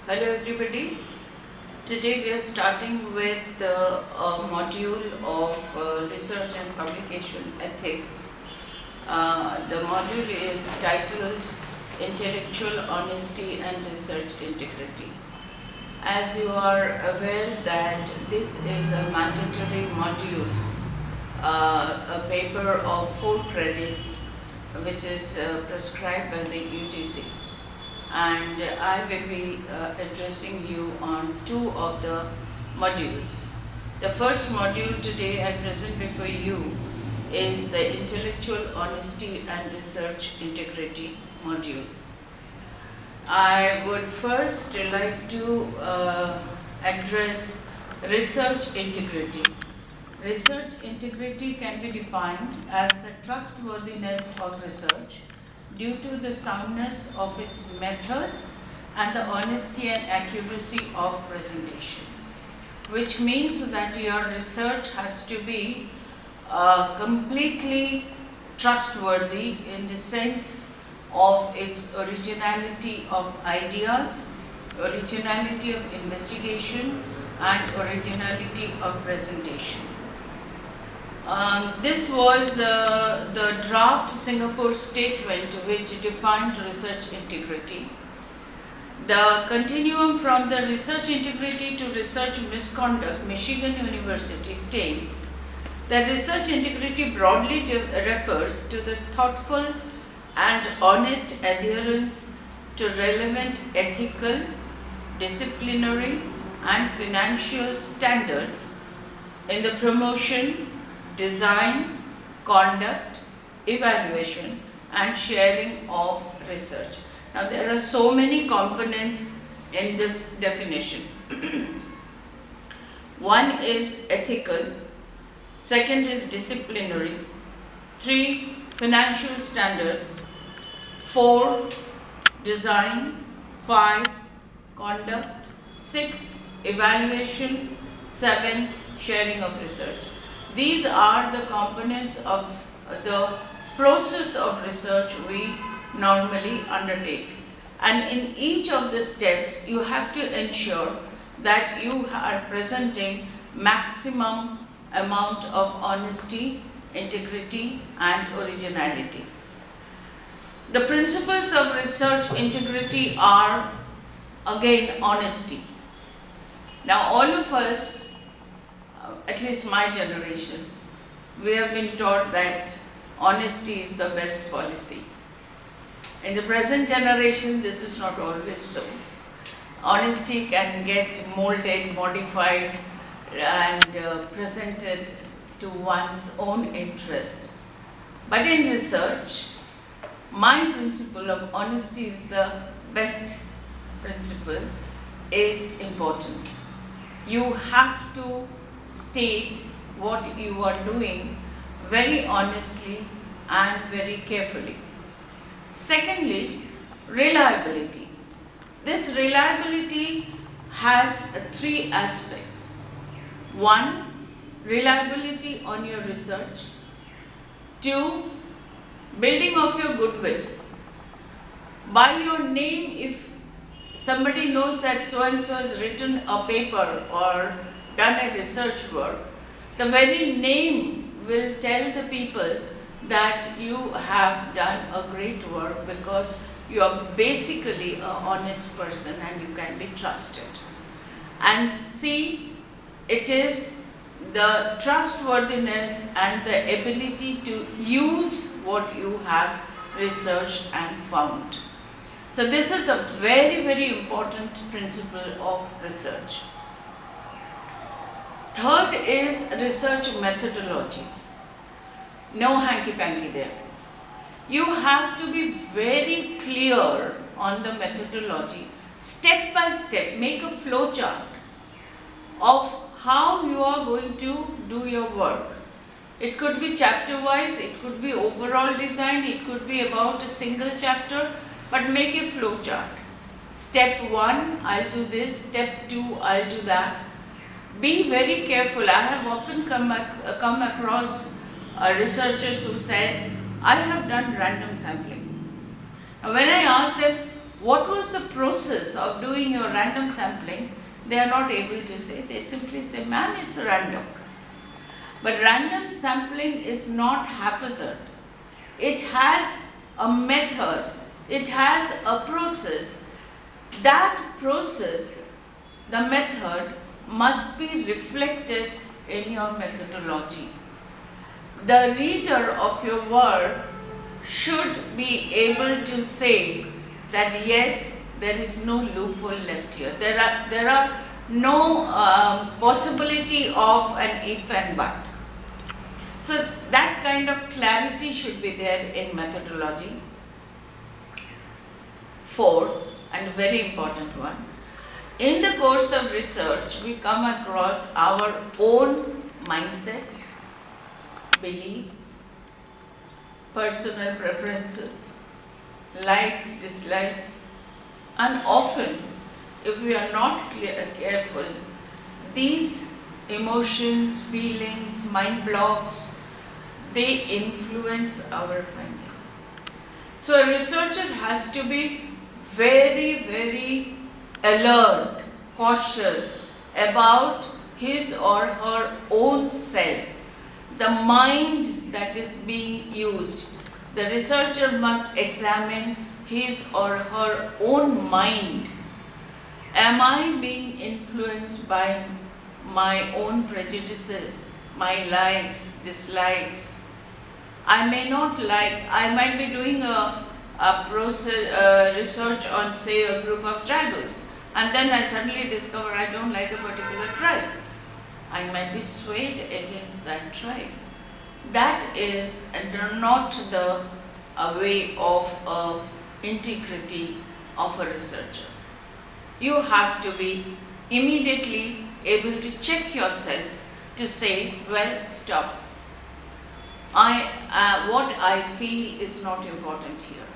Hello everybody. Today we are starting with a module of research and publication ethics. The module is titled Intellectual Honesty and Research Integrity. As you are aware that this is a mandatory module, a paper of 4 credits which is prescribed by the UGC. And I will be addressing you on 2 of the modules. The first module today I present before you is the Intellectual Honesty and Research Integrity module. I would first like to address research integrity. Research integrity can be defined as the trustworthiness of research due to the soundness of its methods and the honesty and accuracy of presentation, which means that your research has to be completely trustworthy in the sense of its originality of ideas, originality of investigation, and originality of presentation. This was the draft Singapore statement which defined research integrity. The continuum from the research integrity to research misconduct, Michigan University states that research integrity broadly refers to the thoughtful and honest adherence to relevant ethical, disciplinary, and financial standards in the promotion, design, conduct, evaluation, and sharing of research. Now there are so many components in this definition. One is ethical, second is disciplinary, 3 financial standards, 4 design, 5 conduct, 6 evaluation, 7 sharing of research. These are the components of the process of research we normally undertake. And in each of the steps, you have to ensure that you are presenting maximum amount of honesty, integrity, and originality. The principles of research integrity are, again, honesty. Now, all of us, at least my generation, we have been taught that honesty is the best policy. In the present generation, this is not always so. Honesty can get molded, modified, and presented to one's own interest. But in research, my principle of honesty is the best principle, is important. You have to state what you are doing very honestly and very carefully. Secondly, reliability. This reliability has 3 aspects. 1, reliability on your research. 2, building of your goodwill. By your name, if somebody knows that so-and-so has written a paper or done a research work, the very name will tell the people that you have done a great work because you are basically an honest person and you can be trusted. And C, it is the trustworthiness and the ability to use what you have researched and found. So this is a very, very important principle of research. Third is research methodology. No hanky-panky there. You have to be very clear on the methodology, step by step, make a flow chart of how you are going to do your work. It could be chapter-wise, it could be overall design, it could be about a single chapter, but make a flow chart. Step 1, I'll do this. Step 2, I'll do that. Be very careful. I have often come across researchers who said, I have done random sampling. Now when I ask them, what was the process of doing your random sampling, they are not able to say. They simply say, ma'am, it's random. But random sampling is not haphazard. It has a method, it has a process. That process, the method, must be reflected in your methodology. The reader of your work should be able to say that yes, there is no loophole left here. There are no possibility of an if and but. So that kind of clarity should be there in methodology. Fourth, and very important one, in the course of research, we come across our own mindsets, beliefs, personal preferences, likes, dislikes, and often, if we are not careful, these emotions, feelings, mind blocks, they influence our finding. So a researcher has to be very, very alert, cautious about his or her own self, the mind that is being used. The researcher must examine his or her own mind. Am I being influenced by my own prejudices, my likes, dislikes? I may not like, I might be doing a research on, say, a group of tribals, and then I suddenly discover I don't like a particular tribe. I might be swayed against that tribe. That is not the way of integrity of a researcher. You have to be immediately able to check yourself to say, well, stop. What I feel is not important here.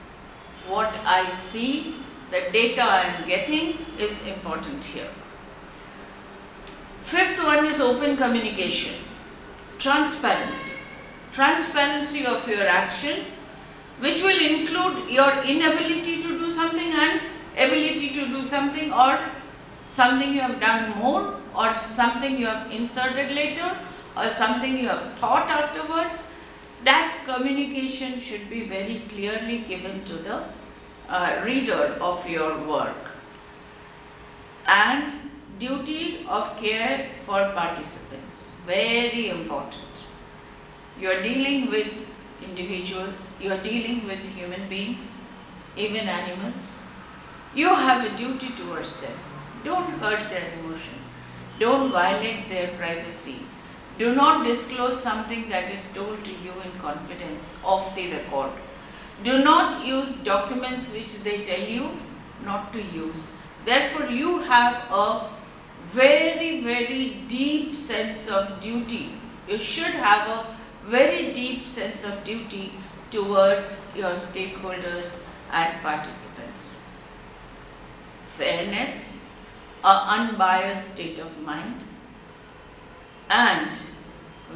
What I see, the data I am getting is important here. Fifth one is open communication, transparency. Transparency of your action, which will include your inability to do something and ability to do something, or something you have done more, or something you have inserted later, or something you have thought afterwards. That communication should be very clearly given to the reader of your work. And duty of care for participants, very important. You are dealing with individuals, you are dealing with human beings, even animals. You have a duty towards them. Don't hurt their emotion. Don't violate their privacy. Do not disclose something that is told to you in confidence off the record. Do not use documents which they tell you not to use. Therefore, you have a very, very deep sense of duty. You should have a very deep sense of duty towards your stakeholders and participants. Fairness, an unbiased state of mind. And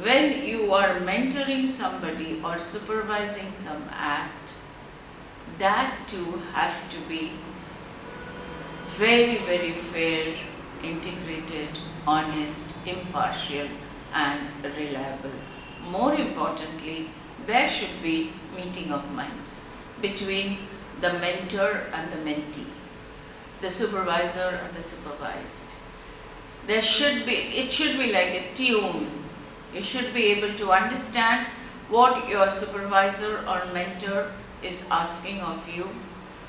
when you are mentoring somebody or supervising some act, that too has to be very, very fair, integrated, honest, impartial, and reliable. More importantly, there should be meeting of minds between the mentor and the mentee, the supervisor and the supervised. It should be like a tune. You should be able to understand what your supervisor or mentor is asking of you.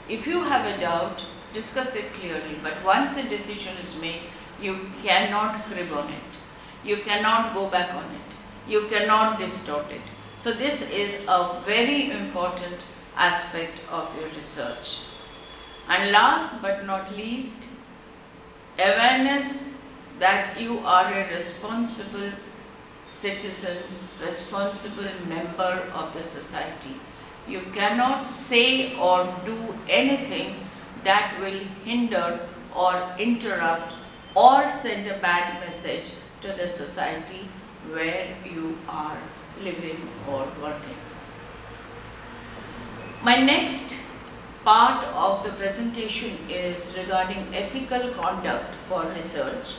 If you have a doubt, discuss it clearly, but once a decision is made, you cannot crib on it. You cannot go back on it. You cannot distort it. So this is a very important aspect of your research. And last but not least, awareness that you are a responsible citizen, responsible member of the society. You cannot say or do anything that will hinder or interrupt or send a bad message to the society where you are living or working. My next part of the presentation is regarding ethical conduct for research,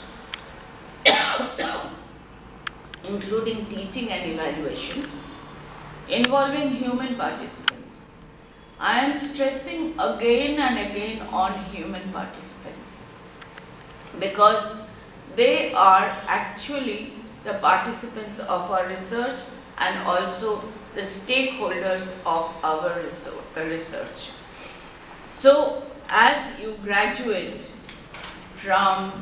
including teaching and evaluation, involving human participants. I am stressing again and again on human participants because they are actually the participants of our research and also the stakeholders of our research. So, as you graduate from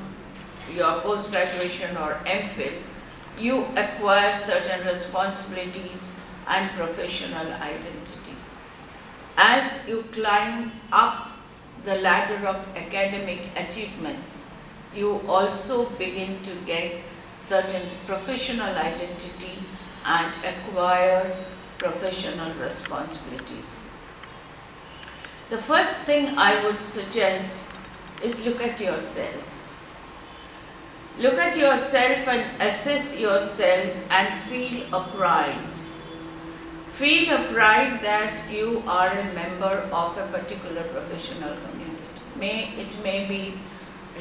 your post-graduation or MPhil, you acquire certain responsibilities and professional identity. As you climb up the ladder of academic achievements, you also begin to get certain professional identity and acquire professional responsibilities. The first thing I would suggest is look at yourself. Look at yourself and assess yourself and feel a pride. Feel a pride that you are a member of a particular professional community. It may be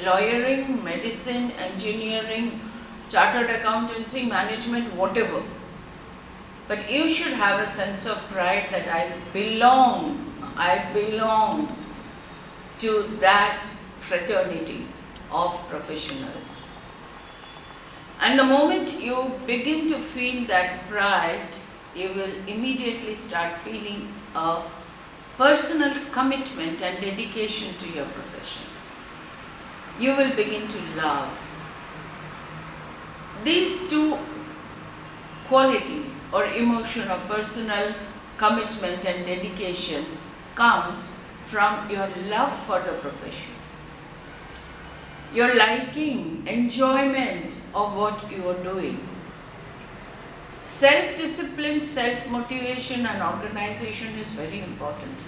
lawyering, medicine, engineering, chartered accountancy, management, whatever. But you should have a sense of pride that I belong to that fraternity of professionals. And the moment you begin to feel that pride, you will immediately start feeling a personal commitment and dedication to your profession. You will begin to love. These two qualities or emotion of personal commitment and dedication comes from your love for the profession, your liking, enjoyment of what you are doing. Self-discipline, self-motivation and organization is very important.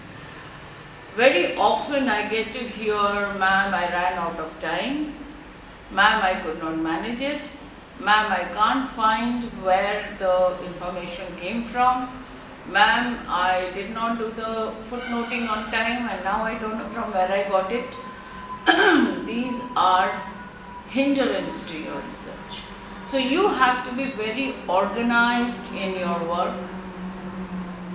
Very often I get to hear, ma'am, I ran out of time, ma'am, I could not manage it, ma'am, I can't find where the information came from, ma'am, I did not do the footnoting on time and now I don't know from where I got it. These are hindrance to your research. So you have to be very organized in your work.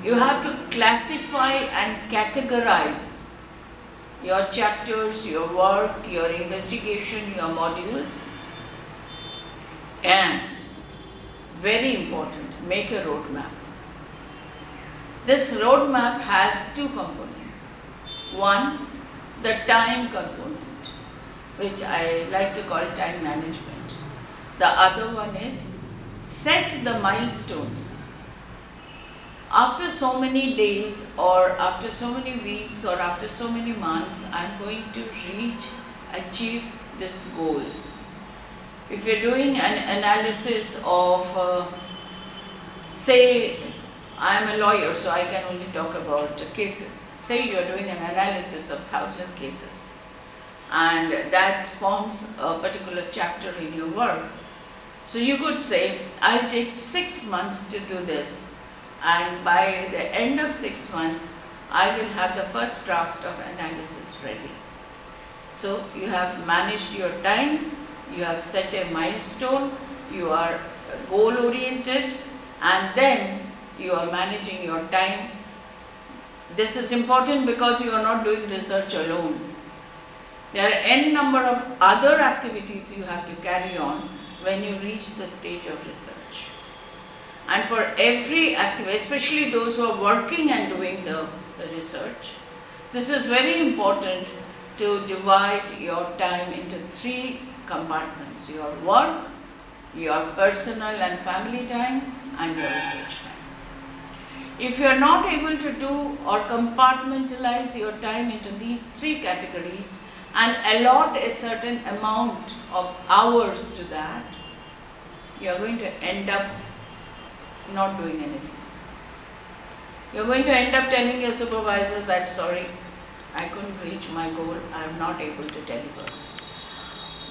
You have to classify and categorize your chapters, your work, your investigation, your modules. And very important, make a roadmap. This roadmap has two components. One, the time component, which I like to call time management. The other one is set the milestones. After so many days or after so many weeks or after so many months, I'm going to achieve this goal. If you're doing an analysis of, say, I'm a lawyer, so I can only talk about cases. Say you're doing an analysis of 1,000 cases and that forms a particular chapter in your work. So you could say, I'll take 6 months to do this, and by the end of 6 months, I will have the first draft of analysis ready. So you have managed your time, you have set a milestone, you are goal oriented, and then you are managing your time. This is important because you are not doing research alone. There are n number of other activities you have to carry on when you reach the stage of research. And for every activity, especially those who are working and doing the research, this is very important to divide your time into 3 compartments: your work, your personal and family time, and your research time. If you are not able to do or compartmentalize your time into these 3 categories and allot a certain amount of hours to that, you are going to end up not doing anything. You are going to end up telling your supervisor that, sorry, I couldn't reach my goal, I am not able to deliver.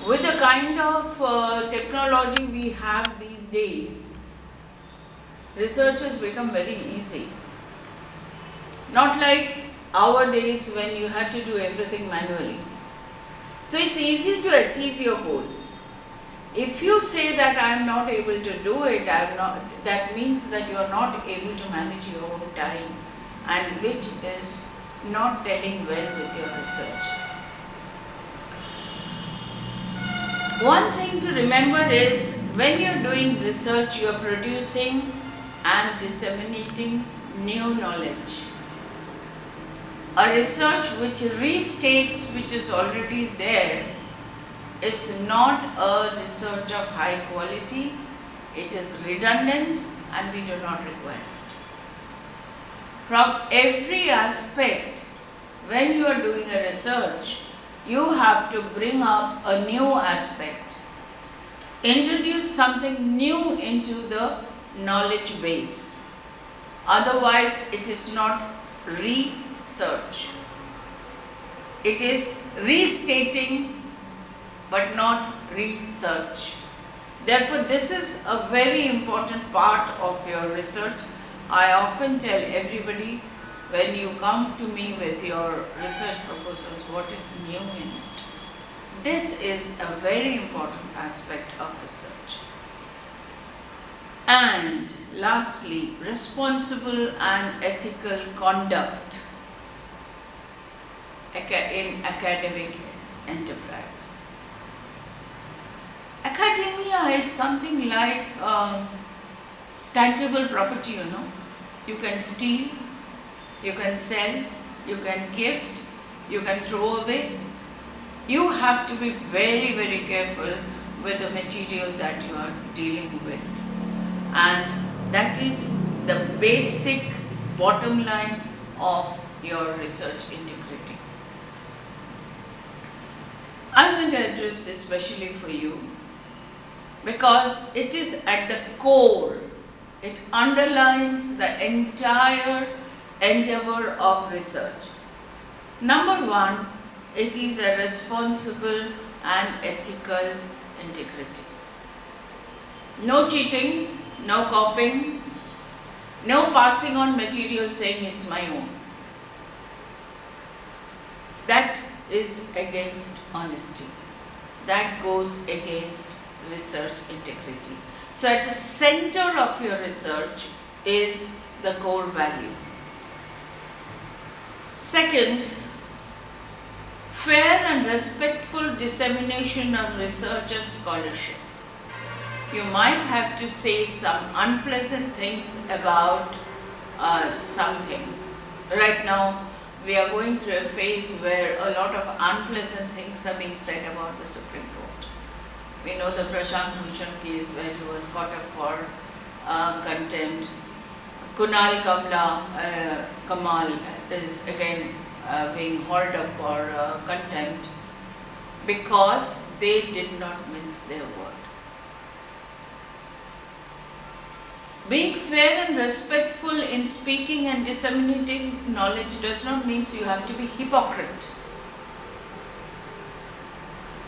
With the kind of technology we have these days, research has become very easy. Not like our days when you had to do everything manually. So it's easy to achieve your goals. If you say that I am not able to do it, that means that you are not able to manage your own time, and which is not telling well with your research. One thing to remember is when you're doing research, you're producing and disseminating new knowledge. A research which restates which is already there is not a research of high quality. It is redundant and we do not require it. From every aspect, when you are doing a research, you have to bring up a new aspect, introduce something new into the knowledge base. Otherwise, it is not research. It is restating but not research. Therefore, this is a very important part of your research. I often tell everybody, when you come to me with your research proposals, what is new in it? This is a very important aspect of research. And lastly, responsible and ethical conduct in academic enterprise. Academia is something like tangible property, you know. You can steal, you can sell, you can gift, you can throw away. You have to be very, very careful with the material that you are dealing with. And that is the basic bottom line of your research integrity. I'm going to address this specially for you because it is at the core. It underlines the entire endeavor of research. Number one, it is a responsible and ethical integrity. No cheating, no copying, no passing on material saying it's my own. That is against honesty. That goes against research integrity. So at the center of your research is the core value. Second, fair and respectful dissemination of research and scholarship. You might have to say some unpleasant things about something. Right now, we are going through a phase where a lot of unpleasant things are being said about the Supreme Court. We know the Prashant Bhushan case where he was caught up for contempt. Kunal Kamal is again being hauled up for contempt because they did not mince their word. Being fair and respectful in speaking and disseminating knowledge does not mean you have to be hypocrite.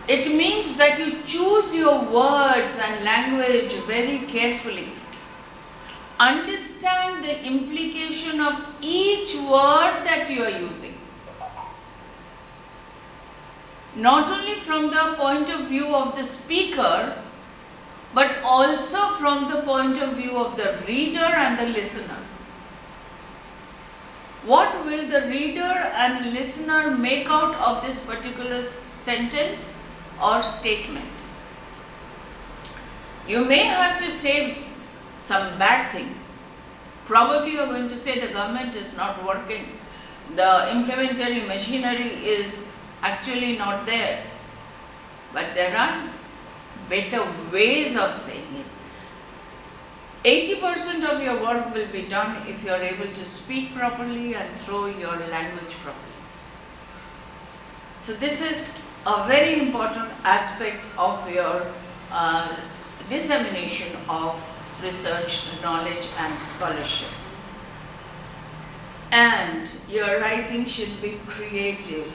It means that you choose your words and language very carefully. Understand the implication of each word that you are using. Not only from the point of view of the speaker, but also from the point of view of the reader and the listener. What will the reader and listener make out of this particular sentence or statement? You may have to say some bad things. Probably you are going to say the government is not working. The implementary machinery is actually not there. But there are better ways of saying it. 80% of your work will be done if you are able to speak properly and throw your language properly. So this is a very important aspect of your dissemination of research, knowledge and scholarship. And your writing should be creative.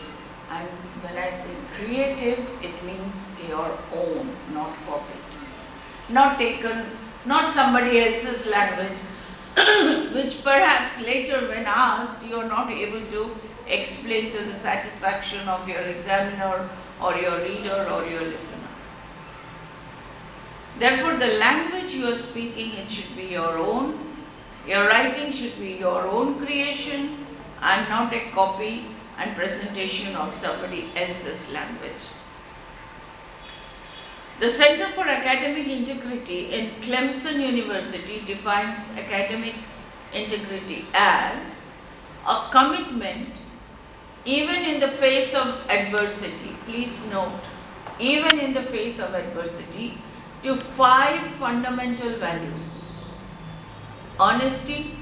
And when I say creative, it means your own, not copied. Not taken, not somebody else's language, which perhaps later when asked, you are not able to explain to the satisfaction of your examiner or your reader or your listener. Therefore, the language you are speaking, it should be your own. Your writing should be your own creation and not a copy and presentation of somebody else's language. The Center for Academic Integrity in Clemson University defines academic integrity as a commitment even in the face of adversity. Please note, even in the face of adversity, to 5 fundamental values: honesty,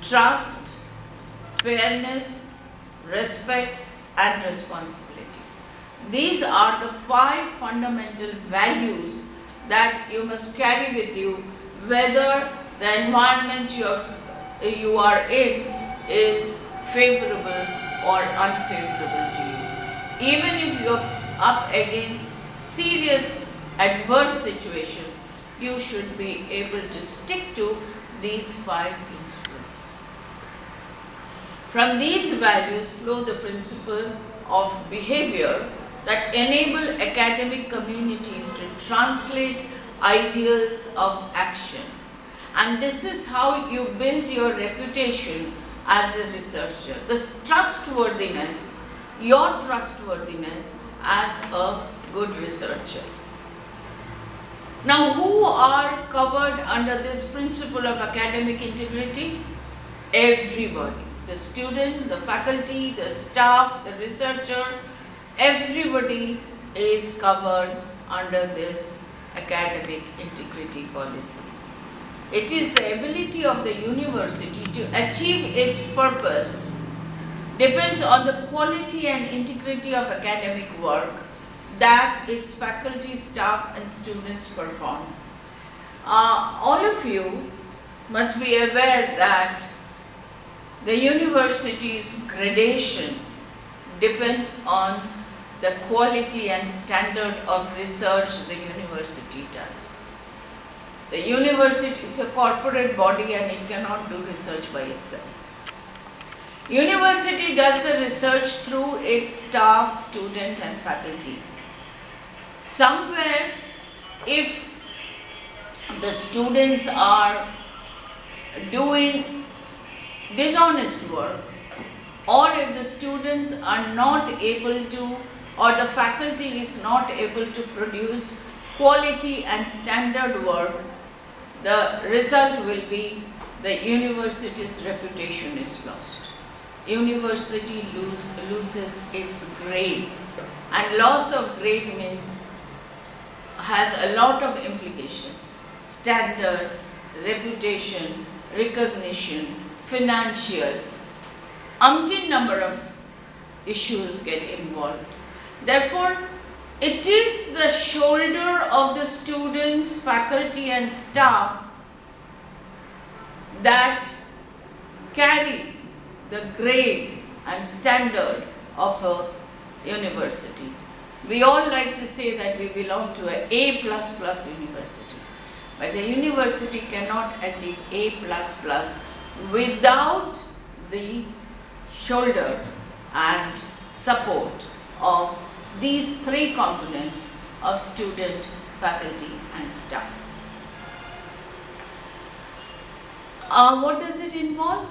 trust, fairness, respect, and responsibility. These are the 5 fundamental values that you must carry with you, whether the environment you are in is favorable or unfavorable to you. Even if you are up against serious adverse situation, you should be able to stick to these 5 principles. From these values flow the principle of behavior that enable academic communities to translate ideals of action. And this is how you build your reputation as a researcher. This trustworthiness, your trustworthiness as a good researcher. Now, who are covered under this principle of academic integrity? Everybody. The student, the faculty, the staff, the researcher, everybody is covered under this academic integrity policy. It is the ability of the university to achieve its purpose depends on the quality and integrity of academic work that its faculty, staff, and students perform. All of you must be aware that the university's gradation depends on the quality and standard of research the university does. The university is a corporate body and it cannot do research by itself. University does the research through its staff, student, and faculty. Somewhere, if the students are doing dishonest work, or if the students are not able to, or the faculty is not able to produce quality and standard work, the result will be the university's reputation is lost. University loses its grade, and loss of grade means has a lot of implication. Standards, reputation, recognition, financial, umpteen number of issues get involved. Therefore, it is the shoulder of the students, faculty, and staff that carry the grade and standard of a university. We all like to say that we belong to an A++ university, but the university cannot achieve A++ without the shoulder and support of these 3 components of student, faculty, and staff. What does it involve?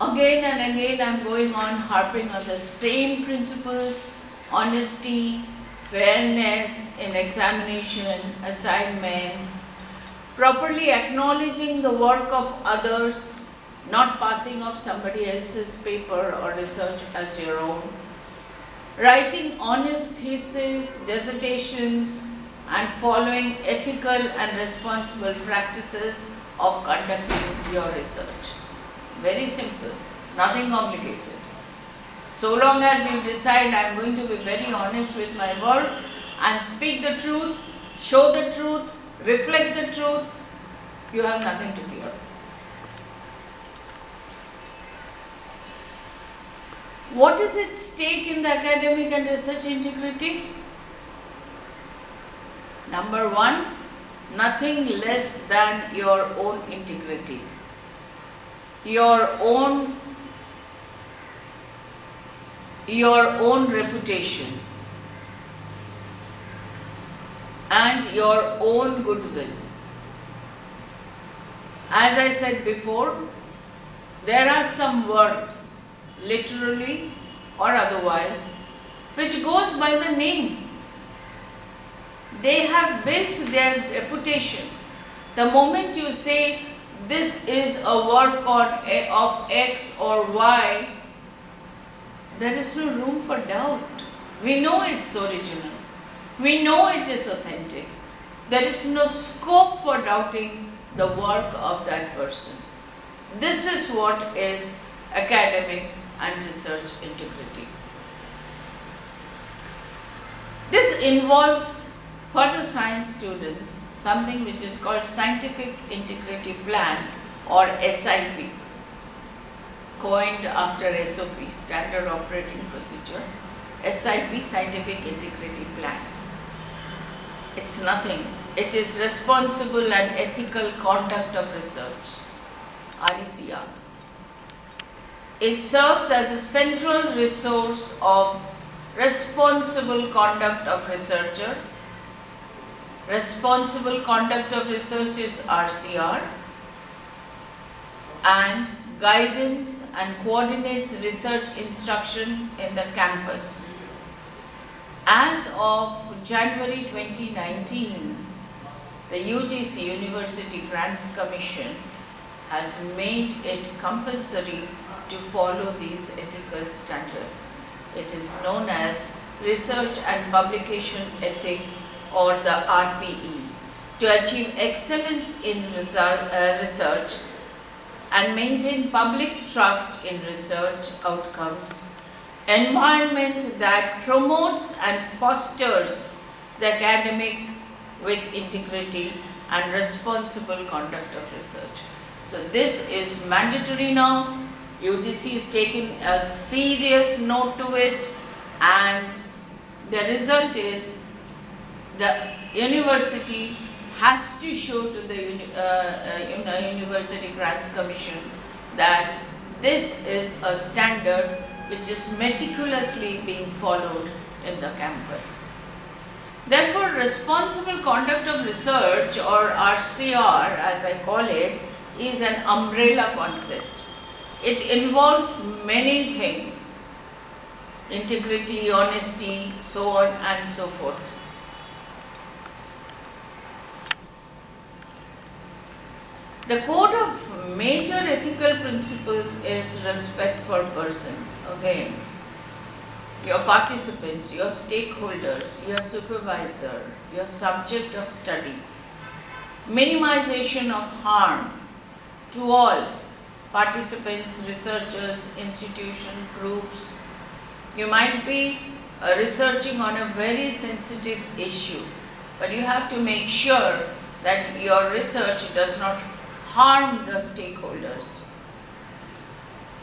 Again and again I am going on harping on the same principles: honesty, fairness in examination, assignments, properly acknowledging the work of others, not passing off somebody else's paper or research as your own, writing honest theses, dissertations, and following ethical and responsible practices of conducting your research. Very simple, nothing complicated. So long as you decide I am going to be very honest with my work and speak the truth, show the truth, reflect the truth, you have nothing to fear. What is at stake in the academic and research integrity? Number 1, nothing less than your own integrity. Your own your own reputation and your own goodwill. As I said before, there are some works, literally or otherwise, which goes by the name. They have built their reputation. The moment you say this is a work of X or Y, there is no room for doubt. We know it's original. We know it is authentic. There is no scope for doubting the work of that person. This is what is academic and research integrity. This involves, for the science students, something which is called Scientific Integrity Plan, or SIP, coined after SOP, Standard Operating Procedure. SIP, Scientific Integrity Plan. It's nothing. It is Responsible and Ethical Conduct of Research, RECR. It serves as a central resource of responsible conduct of researcher. Responsible conduct of research is RCR, and guidance and coordinates research instruction in the campus. As of January 2019, the UGC, University Grants Commission, has made it compulsory to follow these ethical standards. It is known as Research and Publication Ethics, or the RPE, to achieve excellence in research and maintain public trust in research outcomes, environment that promotes and fosters the academic with integrity and responsible conduct of research. So this is mandatory now. UGC is taking a serious note to it, and the result is the university has to show to the University Grants Commission that this is a standard which is meticulously being followed in the campus. Therefore, responsible conduct of research, or RCR as I call it, is an umbrella concept. It involves many things: integrity, honesty, so on and so forth. The code of major ethical principles is respect for persons. Again, your participants, your stakeholders, your supervisor, your subject of study. Minimization of harm to all participants, researchers, institution, groups. You might be researching on a very sensitive issue, but you have to make sure that your research does not harm the stakeholders.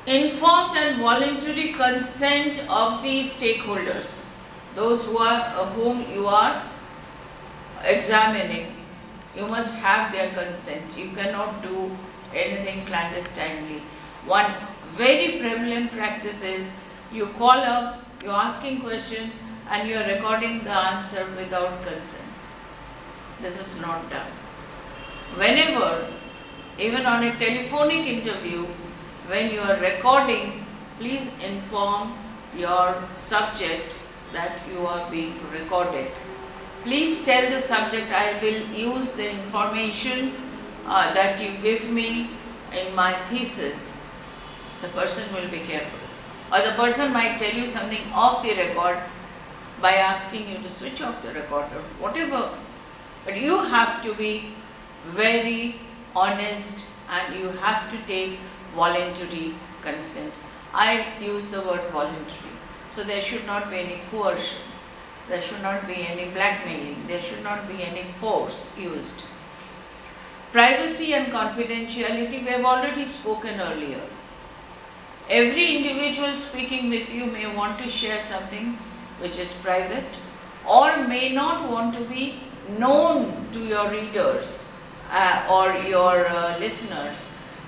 Informed and voluntary consent of the stakeholders, those whom you are examining. You must have their consent. You cannot do anything clandestinely. One very prevalent practice is you call up, you're asking questions, and you're recording the answer without consent. This is not done. Whenever, even on a telephonic interview, when you are recording, please inform your subject that you are being recorded. Please tell the subject, I will use the information that you give me in my thesis. The person will be careful. Or the person might tell you something off the record by asking you to switch off the recorder, whatever. But you have to be very honest, and you have to take voluntary consent. I use the word voluntary. So there should not be any coercion. There should not be any blackmailing. There should not be any force used. Privacy and confidentiality, we have already spoken earlier. Every individual speaking with you may want to share something which is private, or may not want to be known to your readers or your listeners